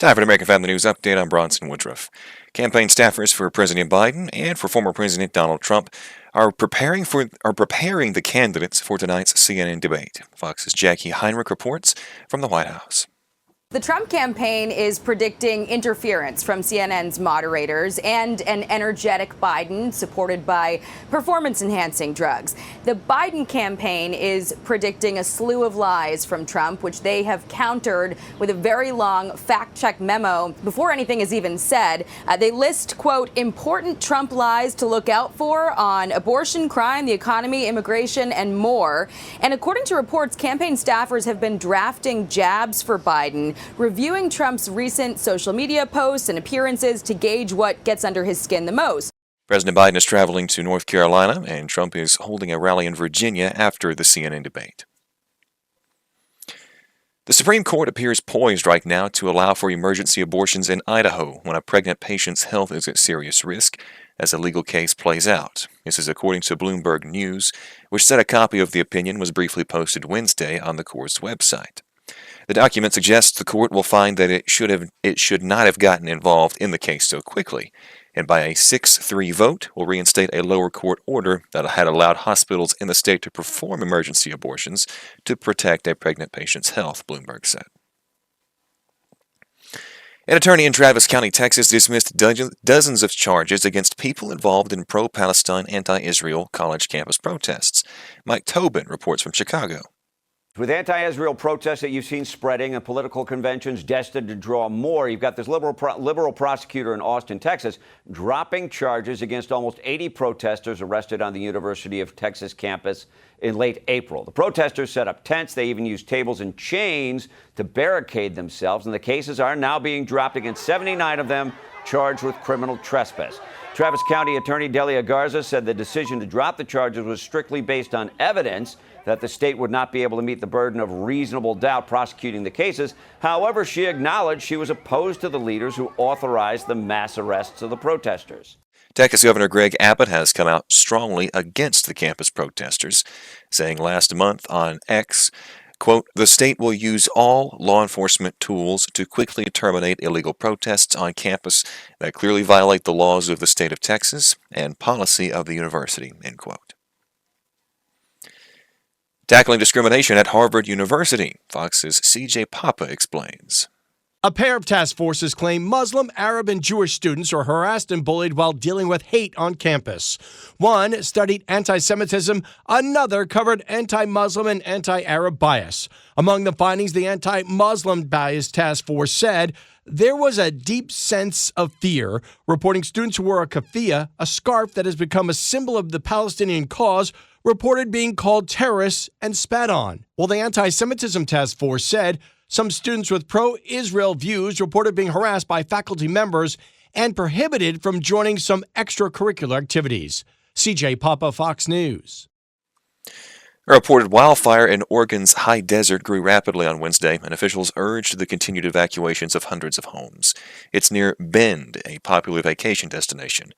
Time for an American Family News Update. I'm Bronson Woodruff. Campaign staffers for President Biden and for former President Donald Trump are preparing the candidates for tonight's CNN debate. Fox's Jackie Heinrich reports from the White House. The Trump campaign is predicting interference from CNN's moderators and an energetic Biden supported by performance-enhancing drugs. The Biden campaign is predicting a slew of lies from Trump, which they have countered with a very long fact-check memo before anything is even said. They list, quote, important Trump lies to look out for on abortion, crime, the economy, immigration, and more. And according to reports, campaign staffers have been drafting jabs for Biden, reviewing Trump's recent social media posts and appearances to gauge what gets under his skin the most. President Biden is traveling to North Carolina, and Trump is holding a rally in Virginia after the CNN debate. The Supreme Court appears poised right now to allow for emergency abortions in Idaho when a pregnant patient's health is at serious risk as a legal case plays out. This is according to Bloomberg News, which said a copy of the opinion was briefly posted Wednesday on the court's website. The document suggests the court will find that it should not have gotten involved in the case so quickly, and by a 6-3 vote will reinstate a lower court order that had allowed hospitals in the state to perform emergency abortions to protect a pregnant patient's health, Bloomberg said. An attorney in Travis County, Texas, dismissed dozens of charges against people involved in pro-Palestine, anti-Israel college campus protests. Mike Tobin reports from Chicago. With anti-Israel protests that you've seen spreading and political conventions destined to draw more, you've got this liberal prosecutor in Austin, Texas, dropping charges against almost 80 protesters arrested on the University of Texas campus in late April. The protesters set up tents. They even used tables and chains to barricade themselves, and the cases are now being dropped against 79 of them charged with criminal trespass. Travis County Attorney Delia Garza said the decision to drop the charges was strictly based on evidence that the state would not be able to meet the burden of reasonable doubt prosecuting the cases. However, she acknowledged she was opposed to the leaders who authorized the mass arrests of the protesters. Texas Governor Greg Abbott has come out strongly against the campus protesters, saying last month on X, quote, the state will use all law enforcement tools to quickly terminate illegal protests on campus that clearly violate the laws of the state of Texas and policy of the university, end quote. Tackling discrimination at Harvard University, Fox's C.J. Papa explains. A pair of task forces claim Muslim, Arab, and Jewish students are harassed and bullied while dealing with hate on campus. One studied anti-Semitism, another covered anti-Muslim and anti-Arab bias. Among the findings, the anti-Muslim bias task force said there was a deep sense of fear, reporting students who wore a keffiyeh, a scarf that has become a symbol of the Palestinian cause, reported being called terrorists and spat on. While the anti-Semitism task force said some students with pro-Israel views reported being harassed by faculty members and prohibited from joining some extracurricular activities. CJ Papa, Fox News. A reported wildfire in Oregon's high desert grew rapidly on Wednesday, and officials urged the continued evacuations of hundreds of homes. It's near Bend, a popular vacation destination.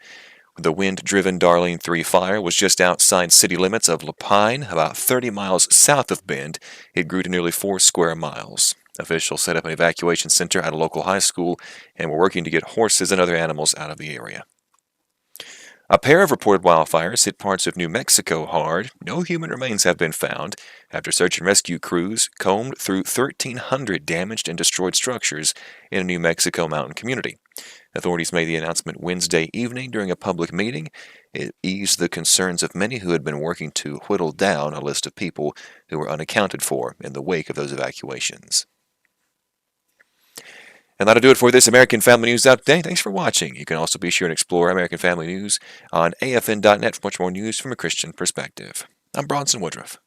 The wind-driven Darlene 3 fire was just outside city limits of Lapine, about 30 miles south of Bend. It grew to nearly 4 square miles. Officials set up an evacuation center at a local high school and were working to get horses and other animals out of the area. A pair of reported wildfires hit parts of New Mexico hard. No human remains have been found after search and rescue crews combed through 1,300 damaged and destroyed structures in a New Mexico mountain community. Authorities made the announcement Wednesday evening during a public meeting. It eased the concerns of many who had been working to whittle down a list of people who were unaccounted for in the wake of those evacuations. And that'll do it for this American Family News Update. Thanks for watching. You can also be sure and explore American Family News on AFN.net for much more news from a Christian perspective. I'm Bronson Woodruff.